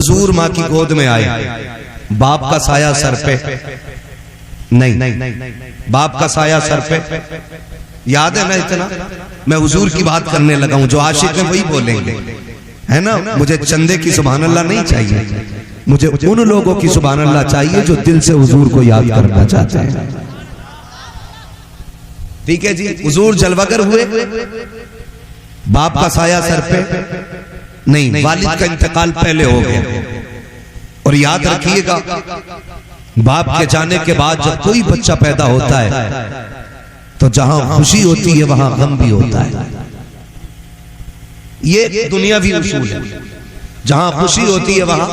حضور ماں کی گود میں آئے، باپ کا سایہ سر پہ نہیں، باپ کا سایہ سر پہ یاد ہے نا اتنا؟ میں حضور کی بات کرنے لگا ہوں، جو عاشق ہیں وہی بولیں گے، ہے نا؟ مجھے چندے کی سبحان اللہ نہیں چاہیے، مجھے ان لوگوں کی سبحان اللہ چاہیے جو دل سے حضور کو یاد کرنا چاہتے ہیں۔ ٹھیک ہے جی، حضور جلوگر ہوئے، باپ کا سایہ سر پہ نہیں، والد کا انتقال پہلے ہو گیا۔ اور یاد رکھیے گا، باپ کے جانے کے بعد جب کوئی بچہ پیدا ہوتا ہے تو جہاں خوشی ہوتی ہے وہاں غم بھی ہوتا ہے۔ یہ دنیاوی اصول ہے، جہاں خوشی ہوتی ہے وہاں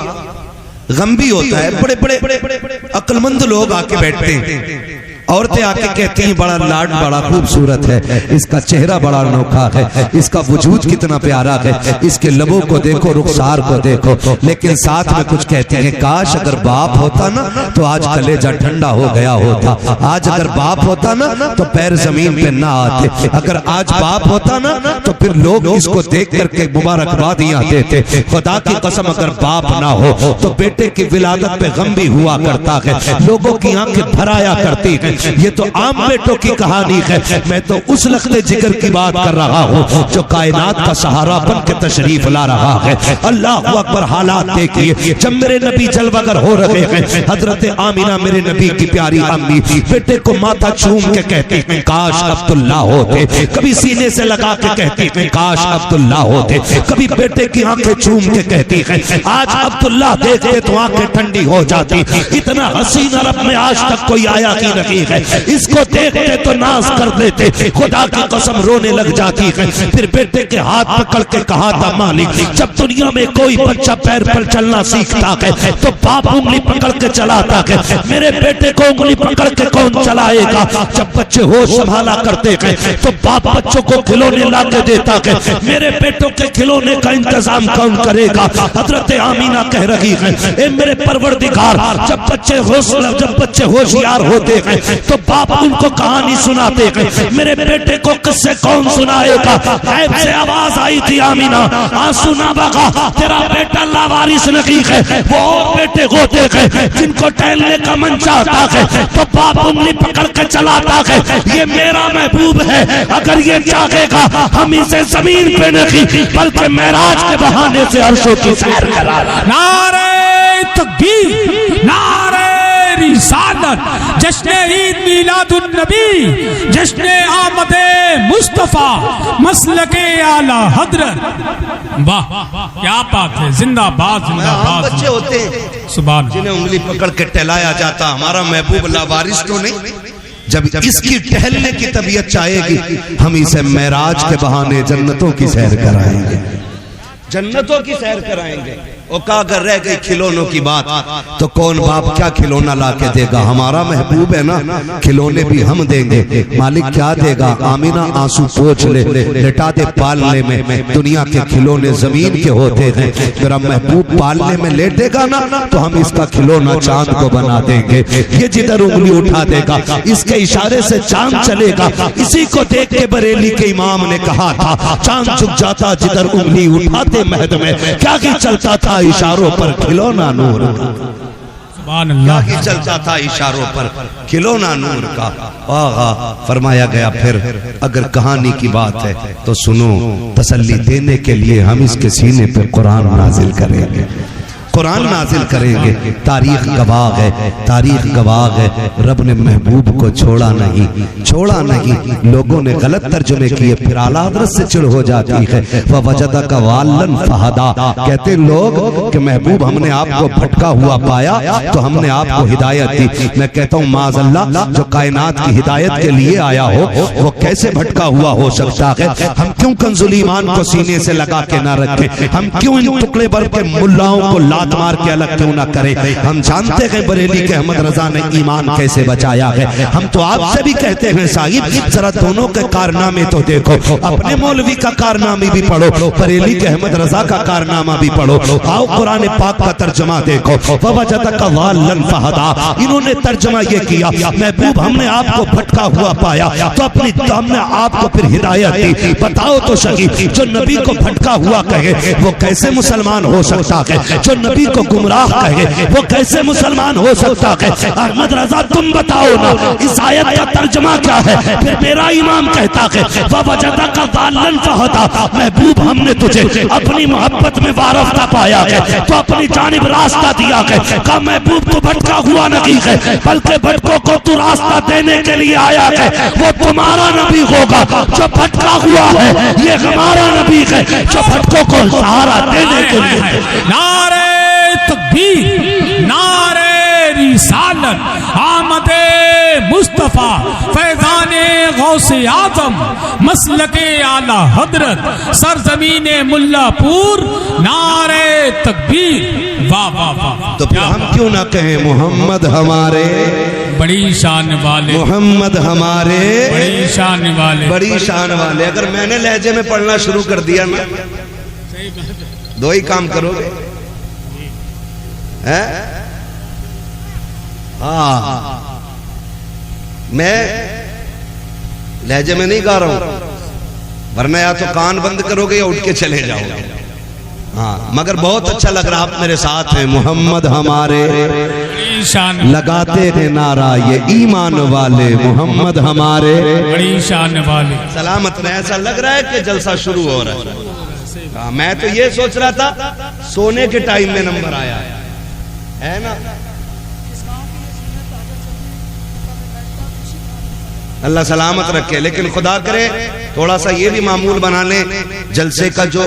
غم بھی ہوتا ہے۔ بڑے بڑے عقل مند لوگ آ کے بیٹھتے ہیں، عورتیں آ کے کہتی ہیں بڑا لاڈ بڑا خوبصورت ہے، اس کا چہرہ بڑا انوکھا ہے، اس کا وجود کتنا پیارا ہے، اس کے لبوں کو دیکھو، رخسار کو دیکھو، لیکن ساتھ میں کچھ کہتی ہیں کاش اگر باپ ہوتا نا تو آج کلیجہ ٹھنڈا ہو گیا ہوتا، آج اگر باپ ہوتا نا تو پیر زمین پہ نہ آتے، اگر آج باپ ہوتا نا تو پھر لوگ اس کو دیکھ کر کے مبارکبادیاں دیتے۔ خدا کی قسم اگر باپ نہ ہو تو بیٹے کی ولادت پہ غم بھی ہوا کرتا ہے، لوگوں کی آنکھیں بھر آیا کرتی ہیں۔ یہ تو عام بیٹوں کی کہانی ہے، میں تو اس لخت جگر کی بات کر رہا ہوں جو کائنات کا سہارا بن کے تشریف لا رہا ہے۔ اللہ اکبر، حالات دیکھیے، جب میرے نبی جلوگر ہو رہے ہیں، حضرت آمینہ میرے نبی کی پیاری امی بیٹے کو ماتھا چوم کے کہتی ہیں کاش عبداللہ ہوتے، کبھی سینے سے لگا کے کہتی ہیں کاش عبداللہ ہوتے، کبھی بیٹے کی آنکھیں چوم کے کہتی ہیں آج عبداللہ دیکھتے تو آنکھیں ٹھنڈی ہو جاتی۔ اتنا حسین عرب میں آج تک کوئی آیا ہی نہیں ہے، اس کو دیکھتے تو ناز کر دیتے، خدا کی قسم رونے لگ جاتی ہے۔ پھر بیٹے کے ہاتھ پکڑ کے کہا تھا مالک جب دنیا میں کوئی بچہ پیر پر چلنا سیکھتا ہے تو باپ انگلی پکڑ کے چلاتا ہے، میرے بیٹے کو انگلی پکڑ کے کون چلائے گا؟ جب بچے ہوش سنبھالا کرتے ہیں تو باپ بچوں کو کھلونے لا کے دیتا ہے، میرے بیٹوں کے کھلونے کا انتظام کون کرے گا؟ حضرت آمینہ کہہ رہی ہے اے میرے پروردگار، جب بچے ہوشیار ہوتے ہیں تو باپ ان کو کہانی سناتے ہیں، میرے بیٹے کو قصے کون سنائے گا؟ غیب سے آواز آئی تھی آمینہ آنسو نہ بہا، تیرا بیٹا لاوارث نہیں ہے، وہ اور بیٹے ہوتے ہیں جن کو ٹہلنے کا من چاہتا ہے تو باپ انگلی پکڑ کے چلاتا ہے، یہ میرا محبوب ہے، اگر یہ چاہے گا ہم اسے زمین پہ نہیں بلکہ معراج کے بہانے سے عرشوں کی سیر کرا۔ نعرہ تکبیر، نعرہ رسالت، جشن عید میلاد النبی، جشن آمد مصطفیٰ، مسلک اعلی حضرت۔ واہ کیا بات ہے، زندہ باد زندہ باد۔ بچے ہوتے ہیں سبحان جنہیں انگلی پکڑ کے ٹہلایا جاتا، ہمارا محبوب لاوارث تو نہیں؟ جب اس کی ٹہلنے کی طبیعت چاہے گی ہم اسے معراج کے بہانے جنتوں کی سیر کرائیں گے، جنتوں کی سیر کرائیں گے۔ وہ کہا اگر رہ گئی کھلونوں کی بات تو کون باپ کیا کھلونا لا کے دے گا؟ ہمارا محبوب ہے نا، کھلونے بھی ہم دیں گے، مالک کیا دے گا؟ آمینہ آنسو پوچھ لے، لٹا دے پالنے میں، دنیا کے کھلونے زمین کے ہوتے ہیں، میرا محبوب پالنے میں لیٹے گا نا تو ہم اس کا کھلونا چاند کو بنا دیں گے، یہ جدھر انگلی اٹھا دے گا اس کے اشارے سے چاند چلے گا۔ اسی کو دیکھ کے بریلی کے امام نے کہا تھا چاند جھک جاتا جدھر انگلی اٹھاتے مہد میں، کیا ہی چلتا تھا اشاروں پر کھلونا نور کا، سبحان اللہ، کیا ہی چلتا تھا اشاروں پر کھلونا نور کا۔ آغا فرمایا گیا پھر اگر کہانی کی بات ہے تو سنو، تسلی دینے کے لیے ہم اس کے سینے پہ قرآن نازل کریں گے، قرآن نازل کریں گے۔ تاریخ گواہ ہے، تاریخ گواہ ہے، رب نے محبوب کو چھوڑا نہیں، چھوڑا نہیں۔ لوگوں نے غلط ترجمے کیے، پھر اعلیٰ حضرت سے چڑ ہو جاتی ہے۔ وَوَجَدَكَ ضَالًّا فَهَدَىٰ، کہتے لوگ کہ محبوب ہم نے آپ کو بھٹکا ہوا پایا تو ہم نے آپ کو ہدایت دی۔ میں کہتا ہوں معاذ اللہ، جو کائنات کی ہدایت کے لیے آیا ہو وہ کیسے بھٹکا ہوا ہو سکتا ہے؟ ہم کیوں کنزل ایمان کو سینے سے لگا کے نہ رکھیں؟ ہم کیوں ان ٹکڑے بھر کے ملاؤں کو لات مار کے الگ کیوں نہ کریں؟ ہم جانتے ہیں بریلی کے احمد رضا نے ایمان کیسے بچایا ہے، ہم تو آپ سے بھی کہتے ہیں صاحب ذرا دونوں کے کارنامے تو دیکھو، اپنے مولوی کا کارنامے بھی پڑھو، بریلی کے احمد رضا کا کارنامہ بھی پڑھو، آؤ قرآن پاک کا ترجمہ دیکھو۔ وَوَجَدَكَ ضَالًّا فَهَدَىٰ، انہوں نے ترجمہ یہ کیا محبوب ہم نے آپ کو بھٹکا ہوا پایا تو ہم نے آپ کو پھر ہدایت دی۔ بتاؤ تو صحیح، جو نبی کو بھٹکا ہوا کہے وہ کیسے مسلمان ہو سکتا ہے؟ جو نبی نبی کو گمراہ کہے وہ کیسے مسلمان ہو سکتا ہے؟ احمد رضا تم بتاؤ نا اس آیت کا ترجمہ کیا ہے؟ پھر میرا امام کہتا ہے وَوَجَدَكَ ضَالًّا فَهَدَىٰ، محبوب ہم نے تجھے اپنی محبت میں وارفتہ پایا ہے تو اپنی جانب راستہ دیا ہے. کہا محبوب تو بھٹکا ہوا نہیں ہے بلکہ بھٹکوں کو تو راستہ دینے کے لیے آیا ہے. وہ تمہارا نبی ہوگا جو بھٹکا ہوا ہے، یہ ہمارا نبی ہے جو بھٹکوں کو سہارا دینے کے لیے. نعرہ تکبیر، نعرہ رسالت، آمد مصطفیٰ، فیضان غوث اعظم، مسلک اعلی حضرت، سرزمین ملا پور، نعرہ تکبیر. واہ واہ واہ. تو پھر ہم کیوں نہ کہیں محمد ہمارے بڑی شان والے، محمد ہمارے بڑی شان والے، بڑی شان والے. اگر میں نے لہجے میں پڑھنا شروع کر دیا نا دو ہی کام کرو گے. ہاں میں لہجے میں نہیں گا رہا ہوں ورنہ یا تو کان بند کرو گے یا اٹھ کے چلے جاؤ گے. ہاں مگر بہت اچھا لگ رہا آپ میرے ساتھ ہیں. محمد ہمارے لگاتے ہیں نعرہ یہ ایمان والے، محمد ہمارے بڑی شان والے. سلامت میں ایسا لگ رہا ہے کہ جلسہ شروع ہو رہا ہے. میں تو یہ سوچ رہا تھا سونے کے ٹائم میں نمبر آیا ہے نا. اللہ سلامت رکھے. لیکن خدا کرے تھوڑا سا یہ بھی معمول بنا لیں جلسے کا جو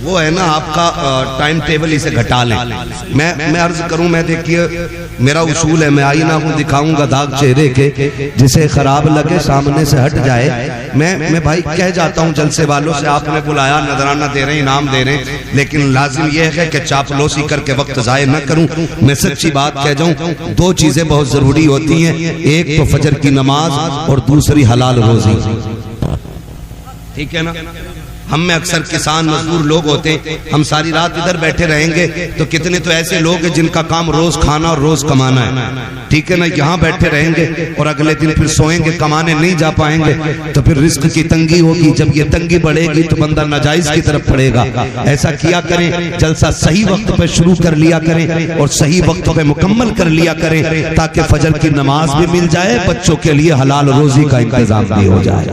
وہ ہے نا آپ کا ٹائم ٹیبل اسے گھٹا لیں. میں عرض کروں، میں دیکھیے میرا اصول ہے، میں آئینہ ہوں دکھاؤں گا داغ چہرے کے، جسے خراب لگے سامنے سے ہٹ جائے. میں بھائی کہہ جاتا ہوں جلسے والوں سے آپ نے بلایا نذرانہ دے رہے ہیں انعام دے رہے ہیں، لیکن لازم یہ ہے کہ چاپلوسی کر کے وقت ضائع نہ کروں. میں سچی بات کہہ جاؤں، دو چیزیں بہت ضروری ہوتی ہیں، ایک تو فجر کی نماز اور دوسری حلال روزی. ٹھیک ہے نا. ہم میں اکثر کسان مزدور لوگ ہوتے ہیں، ہم ساری رات ادھر بیٹھے رہیں گے تو کتنے تو ایسے لوگ ہیں جن کا کام روز کھانا اور روز کمانا ہے. ٹھیک ہے نا. یہاں بیٹھے رہیں گے اور اگلے دن پھر سوئیں گے، کمانے نہیں جا پائیں گے تو پھر رزق کی تنگی ہوگی. جب یہ تنگی بڑھے گی تو بندہ ناجائز کی طرف پڑے گا. ایسا کیا کریں جلسہ صحیح وقت پہ شروع کر لیا کریں اور صحیح وقت پہ مکمل کر لیا کریں تاکہ فجر کی نماز بھی مل جائے، بچوں کے لیے حلال روزی کا انتظام بھی ہو جائے.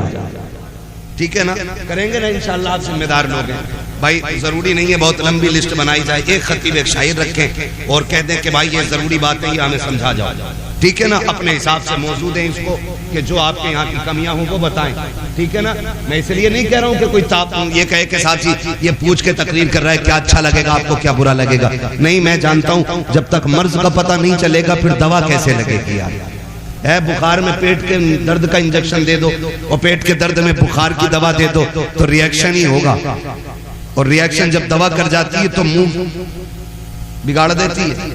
ٹھیک ہے نا. کریں گے نا انشاءاللہ. آپ ذمہ دار لوگ ہیں بھائی. ضروری نہیں ہے بہت لمبی لسٹ بنائی جائے. ایک خطیب ایک شاعر رکھیں اور کہہ دیں کہ بھائی یہ ضروری بات ہے، یہ ہمیں سمجھا جاؤ. ٹھیک ہے نا. اپنے حساب سے موضوع دیں اس کو کہ جو آپ کے یہاں کی کمیاں ہوں وہ بتائیں. ٹھیک ہے نا. میں اس لیے نہیں کہہ رہا ہوں کہ کوئی یہ کہے کہ ساتھی یہ پوچھ کے تقریر کر رہا ہے کیا اچھا لگے گا آپ کو کیا برا لگے گا. نہیں، میں جانتا ہوں جب تک مرض کا پتہ نہیں چلے گا پھر دوا کیسے لگے گی. ہے بخار میں پیٹ کے درد کا انجیکشن دے دو اور پیٹ کے درد میں بخار کی دوا دے دو تو ریاکشن ہی ہوگا. اور ریاکشن جب دوا کر جاتی ہے تو منہ بگاڑ دیتی ہے.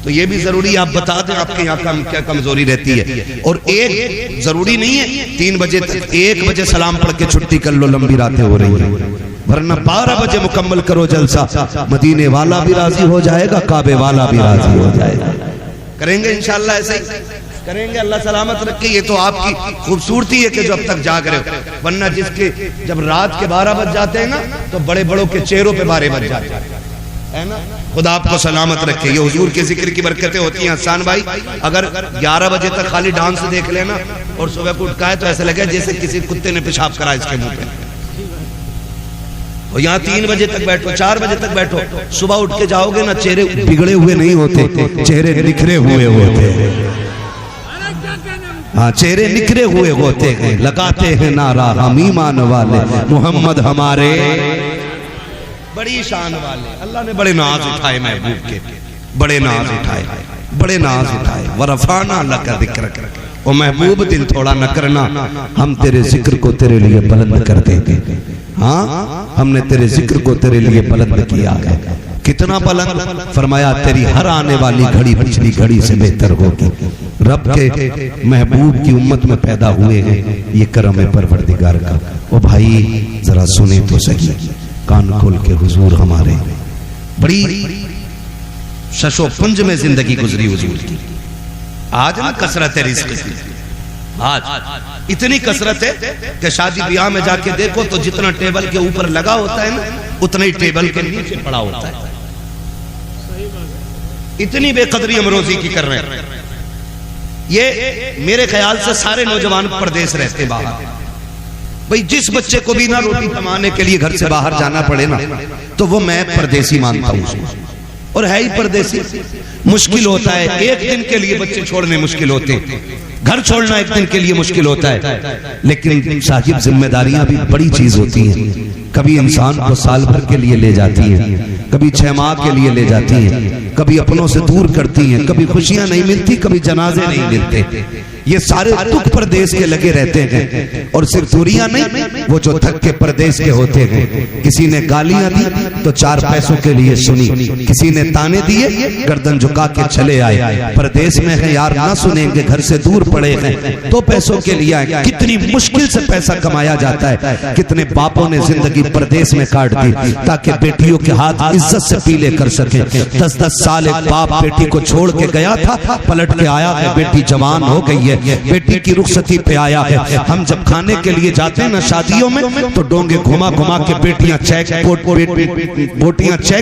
تو یہ بھی ضروری آپ بتا دیں آپ کے یہاں کیا کمزوری رہتی ہے. اور ایک ضروری نہیں ہے 3 بجے تک، 1 بجے سلام پڑھ کے چھٹی کر لو، لمبی راتیں ہو رہی ہیں. ورنہ 12 بجے مکمل کرو جلسہ. مدینے والا بھی راضی ہو جائے گا، کعبے والا بھی راضی ہو جائے گا. کریں گے انشاءاللہ ایسے ہی کریں گے. اللہ سلامت رکھے. یہ تو آپ کی خوبصورتی ہے کہ جو اب تک جاگ رہے ہو. ورنہ جس کے جب رات کے 12 بج جاتے ہیں نا تو بڑے بڑوں کے چہروں پہ 12 بج جاتے ہیں نا. خدا آپ کو سلامت رکھے. یہ حضور کے ذکر کی برکتیں ہوتی ہیں. حسان بھائی اگر 11 بجے تک خالی ڈانس دیکھ لینا اور صبح کو اٹھا ہے تو ایسا لگے جیسے کسی کتے نے پیشاب کرا اس کے منہ پہ. اور یہاں 3 بجے تک بیٹھو، 4 بجے تک بیٹھو، صبح اٹھ کے جاؤ گے نا چہرے بگڑے ہوئے نہیں ہوتے، چہرے نکھرے ہوئے ہوتے ہیں. ہاں چہرے نکھرے ہوئے ہوتے ہیں. لگاتے ہیں نعرہ ہم ایمان والے، محمد ہمارے بڑی شان والے. اللہ نے بڑے ناز اٹھائے محبوب کے، بڑے ناز اٹھائے، بڑے ناز اٹھائے. ورفعنا لک ذکرک. او محبوب دل تھوڑا نہ کرنا، ہم تیرے ذکر کو تیرے لیے بلند کر دیں گے. ہاں ہم نے تیرے ذکر کو تیرے لیے بلند کیا ہے. کتنا بلند؟ فرمایا تیری ہر آنے والی گھڑی پچھلی گھڑی سے بہتر ہوگی. رب کے محبوب کی امت میں پیدا ہوئے ہیں، یہ کرم ہے پروردگار کا. او بھائی ذرا سنیں تو صحیح، کان کھول کے حضور ہمارے بڑی شش و پنج میں زندگی گزری حضور کی. آج نا کثرت رزق کی، آج اتنی کثرت ہے کہ شادی بیاہ میں جا کے دیکھو تو جتنا ٹیبل کے اوپر لگا ہوتا ہے نا اتنا ہی ٹیبل کے نیچے پڑا ہوتا ہے. اتنی بے قدری ہم روزی کی کر رہے ہیں. یہ میرے خیال سے سارے نوجوان پردیس رہتے باہر. بھئی جس بچے کو بھی نہ روٹی کمانے کے لیے گھر سے باہر جانا پڑے نا تو وہ میں پردیسی مانتا ہوں. اور ہے ہی پردیسی. مشکل ہوتا ہے, ایک دن کے لیے بچے چھوڑنے مشکل ہوتے ہیں, گھر چھوڑنا ایک دن کے لیے مشکل ہوتا ہے, لیکن صاحب ذمہ داریاں بھی بڑی چیز ہوتی ہیں. کبھی انسان کو سال بھر کے لیے لے جاتی ہیں, کبھی 6 ماہ کے لیے لے جاتی ہیں, کبھی اپنوں سے دور کرتی ہیں, کبھی خوشیاں نہیں ملتی, کبھی جنازے نہیں ملتے. یہ سارے دکھ پردیس کے لگے رہتے ہیں. اور صرف دوریاں نہیں, وہ جو تھک کے پردیس کے ہوتے ہیں. کسی نے گالیاں دی تو 4 پیسوں کے لیے سنی, کسی نے تانے دیے گردن جھکا کے چلے آئے. پردیس میں ہے یار نہ سنیں گے, گھر سے دور پڑے ہیں, 2 پیسوں کے لیے آئے. کتنی مشکل سے پیسہ کمایا جاتا ہے. کتنے باپوں نے زندگی پردیس میں کاٹ دی تاکہ بیٹیوں کے ہاتھ عزت سے پیلے کر سکیں. 10-10 سال ایک باپ بیٹی کو چھوڑ کے گیا تھا, پلٹ کے آیا ہے, بیٹی جوان ہو گئی ہے, بیٹی کی رخصتی پہ آیا ہے. ہم جب کھانے کے لیے جاتے ہیں نا شادیوں میں تو ڈونگے گھما گھما کے بیٹیاں چیک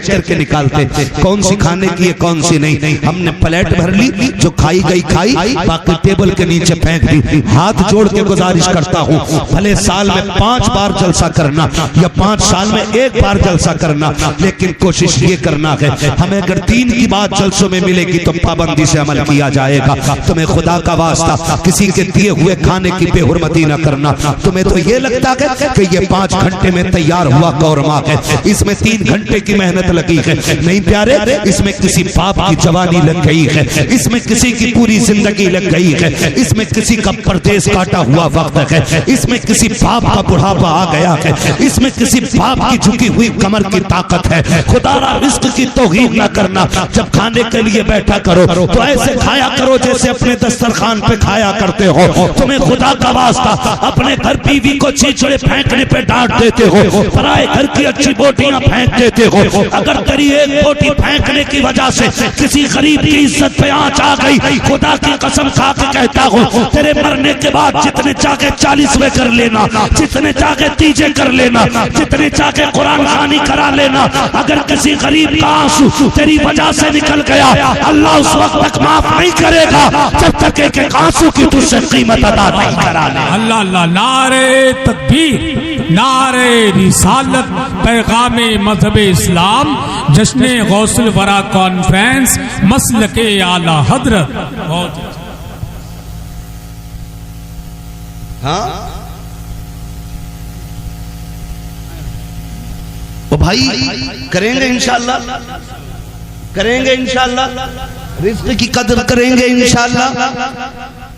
کر کے نکالتے کون سی کھانے کی ہے کون سی نہیں. ہم نے پلیٹ بھر لی, جو کھائی گئی کھائی, باقی ٹیبل کے نیچے پھینک دی. ہاتھ جوڑ کے گزارش کرتا ہوں, بھلے سال میں 5 بار جلسہ کرنا یا 5 سال میں 1 بار جلسہ کرنا, لیکن کوشش یہ کرنا ہے ہمیں اگر 3 کی بات جلسوں میں ملے گی تو پابندی سے عمل کیا جائے گا. تمہیں خدا کا واسطہ کسی کے دیے ہوئے کھانے کی بے حرمتی نہ کرنا. تمہیں تو یہ لگتا ہے کہ یہ 5 گھنٹے میں تیار ہوا قورمہ ہے, اس میں 3 گھنٹے کی محنت لگی ہے. نہیں پیارے, اس میں کسی باپ کی جوانی لگ گئی ہے, اس میں کسی کی پوری زندگی لگ گئی ہے, اس میں کسی کا پردیس کاٹا ہوا وقت ہے, اس میں کسی باپ کا بڑھاپا آ گیا ہے, اس میں کسی باپ کی جھکی ہوئی کمر کی طاقت ہے. خدا را رزق کی توہین نہ کرنا. جب کھانے کے لیے بیٹھا کرو تو ایسے کھایا کرو جیسے اپنے دسترخوان پہ کھایا کرتے ہو. تمہیں خدا کا واسطہ اپنے گھر بیوی کو چیچڑے پھینکنے پہ ڈانٹ دیتے ہو, پرائے گھر کی اچھی بوٹیاں پھینک دیتے ہو. اگر تیری ایک بوٹی پھینکنے کی وجہ سے کسی غریب کی عزت پہ آنچ آ گئی, خدا کی قسم کھا کے کہتا ہوں تیرے مرنے کے بعد جتنے چاہے 40ویں کر لینا, جتنے چاہے تیجے کر لینا, جتنے چاہے قرآن خوانی کرا لینا, اگر کسی غریب کا آنسو تیری وجہ سے نکل گیا اللہ اس وقت تک معاف نہیں کرے گا جب تک ایک آنسو کی تجھ سے قیمت ادا نہیں کرا لے. اللہ اللہ, نعرے تکبیر, نعرے رسالت, پیغام مذہب اسلام, جشن غوث الورا کانفرنس, مسلک اعلی حضرت. ہاں وہ بھائی کریں گے انشاءاللہ, کریں گے انشاءاللہ, رزق کی قدر کریں گے انشاءاللہ.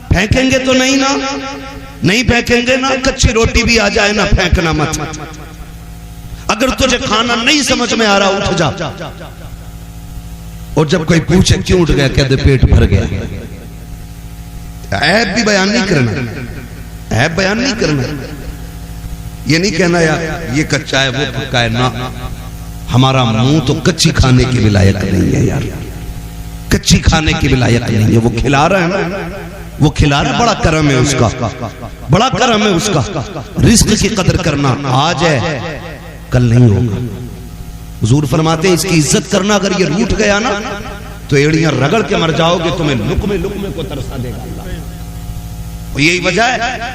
پھینکیں گے تو نہیں نا, نہیں پھینکیں گے نا. کچھی روٹی بھی آ جائے نا پھینکنا مت. اگر تجھے کھانا نہیں سمجھ میں آ رہا اٹھ جا, اور جب کوئی پوچھے کیوں اٹھ گیا کہہ دے پیٹ بھر گیا. عیب بھی بیان نہیں کرنا, عیب بیان نہیں کرنا. یہ نہیں کہنا یار یہ کچا ہے وہ پکا ہے, نا. ہمارا منہ تو کچی کھانے کی بھی لائق نہیں ہے یار, کچی کھانے کی بھی لائق نہیں ہے. وہ کھلا رہا ہے نا, وہ کھلا رہا ہے, بڑا کرم ہے اس کا, بڑا کرم ہے اس کا. رزق کی قدر کرنا آج ہے کل نہیں ہوگا. حضور فرماتے ہیں اس کی عزت کرنا, اگر یہ روٹ گیا نا تو ایڑیاں رگڑ کے مر جاؤ گے, تمہیں لقمے لقمے کو ترسا دے گا اللہ. یہی وجہ ہے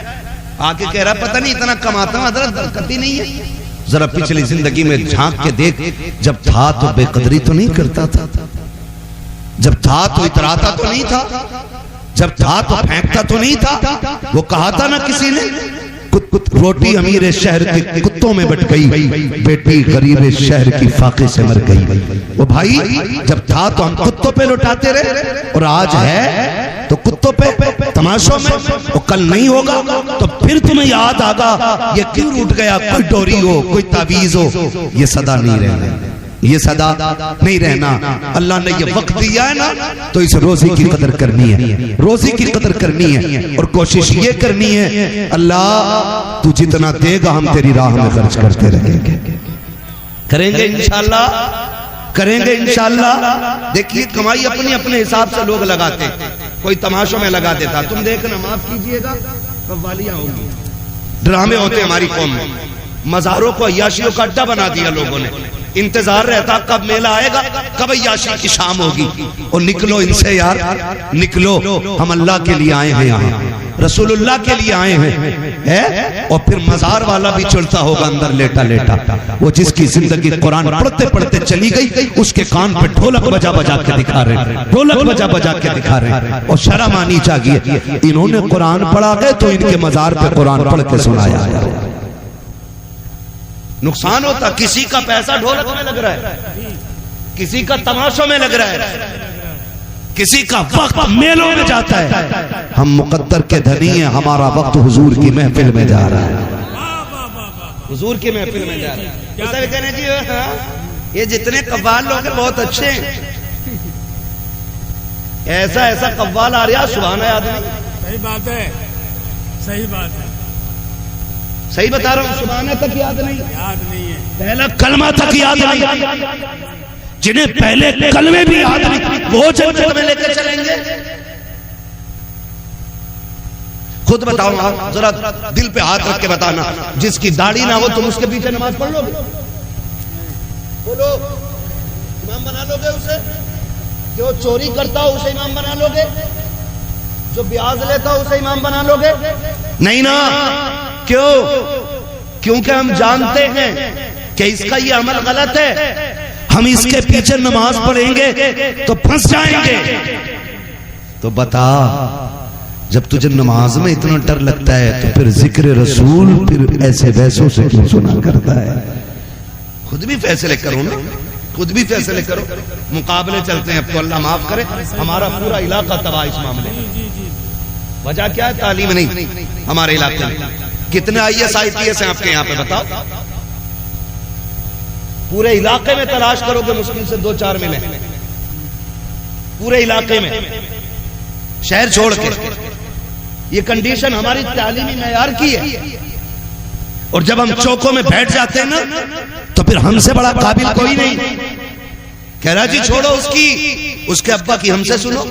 آگے کہہ رہا پتہ نہیں اتنا کماتا ہوں حضرت, برکت ہی نہیں ہے. ذرا پچھلی زندگی میں جھانک کے دیکھ, جب تھا تو بے قدری تو نہیں کرتا تھا, جب تھا تو اتراتا تو نہیں تھا, جب تھا تو پھینکتا تو نہیں تھا. وہ کہا تھا نا کسی نے, روٹی امیر شہر کے کتوں میں بٹ گئی, بیٹی غریب شہر کی فاقے سے مر گئی. وہ بھائی جب تھا تو ہم کتوں پہ لٹاتے رہے, اور آج ہے تو کتوں پہ تماشوں میں, وہ کل نہیں ہوگا تو پھر تمہیں یاد آگا یہ کیوں روٹ گیا. کوئی ڈوری ہو, کوئی تعویذ ہو, یہ صدا نہیں رہنا, یہ صدا نہیں رہنا. اللہ نے یہ وقت دیا ہے نا تو اس روزی کی قدر کرنی ہے, روزی کی قدر کرنی ہے, اور کوشش یہ کرنی ہے اللہ تو جتنا دے گا ہم تیری راہ میں خرچ کرتے رہیں گے. کریں گے انشاءاللہ, کریں گے انشاءاللہ. دیکھیے کمائی اپنی اپنے حساب سے لوگ لگاتے, کوئی تماشوں میں لگا دیتا. تم دیکھنا, معاف کیجئے گا, قوالیاں ہوں گی, ڈرامے ہوتے ہماری قوم میں, مزاروں کو عیاشیوں کا اڈا بنا دیا لوگوں نے. انتظار رہتا کب میلہ آئے گا, کب عیاشی کی شام ہوگی. اور نکلو ان سے یار, نکلو, ہم اللہ کے لیے آئے ہیں یہاں, رسول اللہ کے لیے آئے ہیں. اور پھر مزار والا بھی چلتا ہوگا اندر لیٹا لیٹا, وہ جس کی زندگی قرآن پڑھتے پڑھتے چلی گئی, اس کے کان پہ ڈھولک بجا بجا کے دکھا رہے, ڈھولک بجا بجا کے دکھا رہے. اور شرم آنی چاہیے, انہوں نے قرآن پڑھا گئے تو ان کے مزار پہ قرآن پڑھ کے سنایا گیا. نقصان ہوتا, کسی کا پیسہ ڈھولک میں لگ رہا ہے, کسی کا تماشوں میں لگ رہا ہے, کسی کا وقت میلوں میں جاتا ہے. ہم مقدر کے دھنی ہیں, ہمارا وقت حضور کی محفل میں جا رہا ہے, حضور کی محفل میں جا رہا ہے. کہنے جی یہ جتنے قوال لوگ ہیں بہت اچھے ہیں, ایسا ایسا قوال آ رہا, سبحان ہے آدمی. صحیح بات ہے, صحیح بات ہے, صحیح بتا رہا ہوں. سبحانہ تک یاد نہیں, یاد نہیں ہے, پہلا کلمہ تک یاد نہیں. جنہیں پہلے کلمے بھی یاد نہیں وہ جنت میں لے کے چلیں گے. خود بتاؤ آپ ذرا دل پہ ہاتھ رکھ کے بتانا, جس کی داڑھی نہ ہو تم اس کے پیچھے نماز پڑھ لو گے؟ بولو, امام بنا لو گے اسے؟ جو چوری کرتا ہو اسے امام بنا لو گے؟ جو بیاض لیتا ہو اسے امام بنا لو گے؟ نہیں نا. کیوں؟ کیونکہ ہم جانتے ہیں کہ اس کا یہ عمل غلط ہے, ہم اس کے پیچھے نماز پڑھیں گے تو پھنس جائیں گے. تو بتا, جب تجھے نماز میں اتنا ڈر لگتا ہے تو پھر ذکر رسول پھر ایسے ویسوں سے کیوں سنا کرتا ہے؟ خود بھی فیصلے کرو نا, خود بھی فیصلے کرو. مقابلے چلتے ہیں, اب تو اللہ معاف کرے ہمارا پورا علاقہ تباہ اس معاملے میں. وجہ کیا ہے؟ تعلیم نہیں ہمارے علاقے میں. کتنے IAS ہیں آپ کے یہاں پہ بتاؤ؟ پورے علاقے میں تلاش کرو گے مشکل سے 2-4 ملیں, پورے علاقے میں, شہر چھوڑ کے. یہ کنڈیشن ہماری تعلیمی معیار کی ہے. اور جب ہم چوکوں میں بیٹھ جاتے ہیں نا تو پھر ہم سے بڑا قابل کوئی نہیں. کہہ رہا جی چھوڑو اس کی, اس کے ابا کی ہم سے سنو,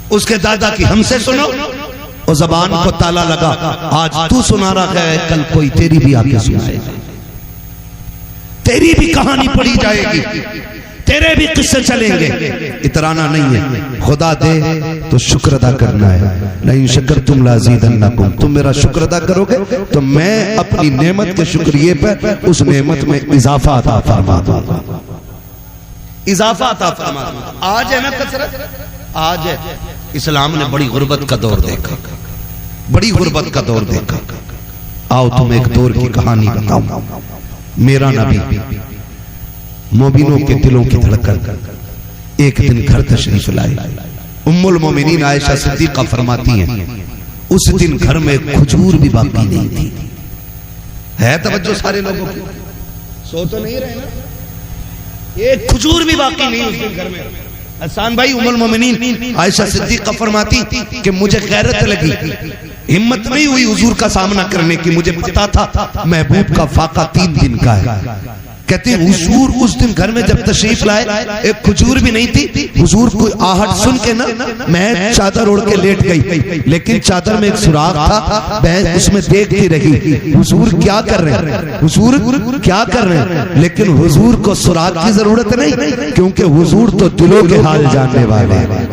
اس کے دادا کی ہم سے سنو. اور زبان کو تالا لگا, آج تو سنا رہا ہے کل کوئی تیری بھی آ کے سنائے گا, تیری بھی کہانی پڑھی جائے گی, تیرے بھی قصے چلیں گے. اترانا نہیں ہے, خدا دے تو شکر ادا کرنا ہے. لئن شکرتم لازیدنکم, تم میرا شکر ادا کرو گے تو میں اپنی نعمت کے شکریے پر اس نعمت میں اضافہ عطا فرما دوں گا, اضافہ عطا فرما دوں گا. آج ہے نا کثرت, آج ہے. اسلام نے بڑی غربت کا دور دیکھا, بڑی غربت کا دور دیکھا. آؤ تم ایک دور کی کہانی بتاؤں. میرا نبی مومنوں کے دلوں کی دھڑکن ایک دن گھر تشریف لائے. ام المومنین عائشہ صدیقہ فرماتی ہیں اس دن گھر میں کھجور بھی باقی نہیں تھی. ہے توجہ سارے لوگوں کی, سو تو نہیں رہے نا, ایک کھجور بھی باقی نہیں اس دن گھر میں. حسان بھائی, ام المومنین عائشہ صدیقہ فرماتی کہ مجھے غیرت لگی, ہمت نہیں ہوئی حضور کا سامنا کرنے کی. مجھے پتا تھا محبوب کا فاقہ 3 دن کا ہے. کہتے ہیں حضور اس دن گھر میں جب تشریف لائے ایک کھجور بھی نہیں تھی. حضور کوئی آہٹ سن کے نا میں چادر اوڑھ کے لیٹ گئی, لیکن چادر میں ایک سوراخ تھا, میں اس میں دیکھتی رہی حضور کیا کر رہے ہیں, حضور کیا کر رہے ہیں. لیکن حضور کو سوراخ کی ضرورت نہیں, کیونکہ حضور تو دلوں کے حال جاننے والے ہیں.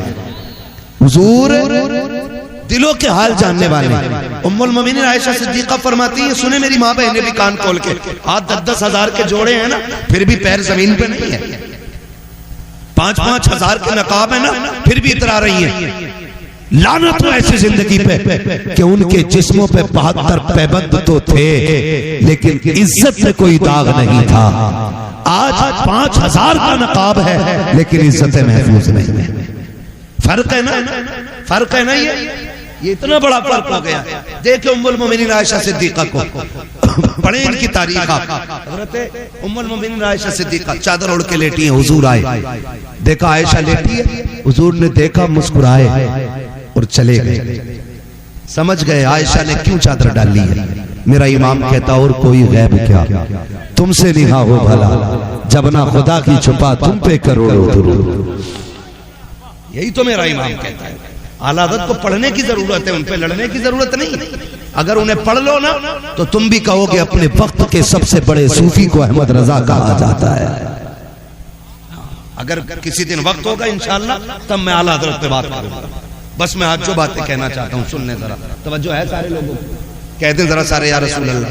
حضور دلوں کے حال جاننے والے. ام المومنین عائشہ صدیقہ فرماتی ہیں سنے میری ماں بہنیں بھی کان کھول کے, آج 10-10 ہزار کے جوڑے ہیں نا پھر بھی پیر زمین پہ نہیں ہے, 5-5 ہزار کے نقاب ہے نا پھر بھی اترا رہی ہیں. لعنت ہو ایسی زندگی پہ کہ ان کے جسموں پہ 72 پیبند تو تھے لیکن عزت میں کوئی داغ نہیں تھا. آج 5000 کا نقاب ہے لیکن عزت محفوظ نہیں ہے. فرق ہے نا, فرق ہے نا. یہ اتنا بڑا فرق ہو گیا. دیکھیں ام المومنین عائشہ صدیقہ کو, پڑھیں ان کی تاریخ آپ. حضرت ام المومنین عائشہ صدیقہ چادر اوڑھ کے لیٹی ہیں, حضور آئے, دیکھا عائشہ لیٹی ہے, حضور نے دیکھا مسکرائے اور چلے گئے. سمجھ گئے عائشہ نے کیوں چادر ڈالی ہے. میرا امام کہتا اور کوئی غیب کیا, تم سے نہا ہو بھلا, جب نہ خدا کی چھپا تم پہ کروڑوں درود. یہی تو میرا امام کہتا ہے. اعلیٰ حضرت کو پڑھنے کی ضرورت ہے, ان پہ لڑنے کی ضرورت نہیں. اگر انہیں پڑھ لو نا تو تم بھی کہو گے اپنے وقت کے سب سے بڑے صوفی کو احمد رضا کہا جاتا ہے. اگر کسی دن وقت ہوگا انشاءاللہ تب میں اعلیٰ حضرت پہ بات کروں گا. بس میں آج جو باتیں کہنا چاہتا ہوں سننے ذرا توجہ ہے سارے لوگوں. کہتے ہیں ذرا سارے یا رسول اللہ.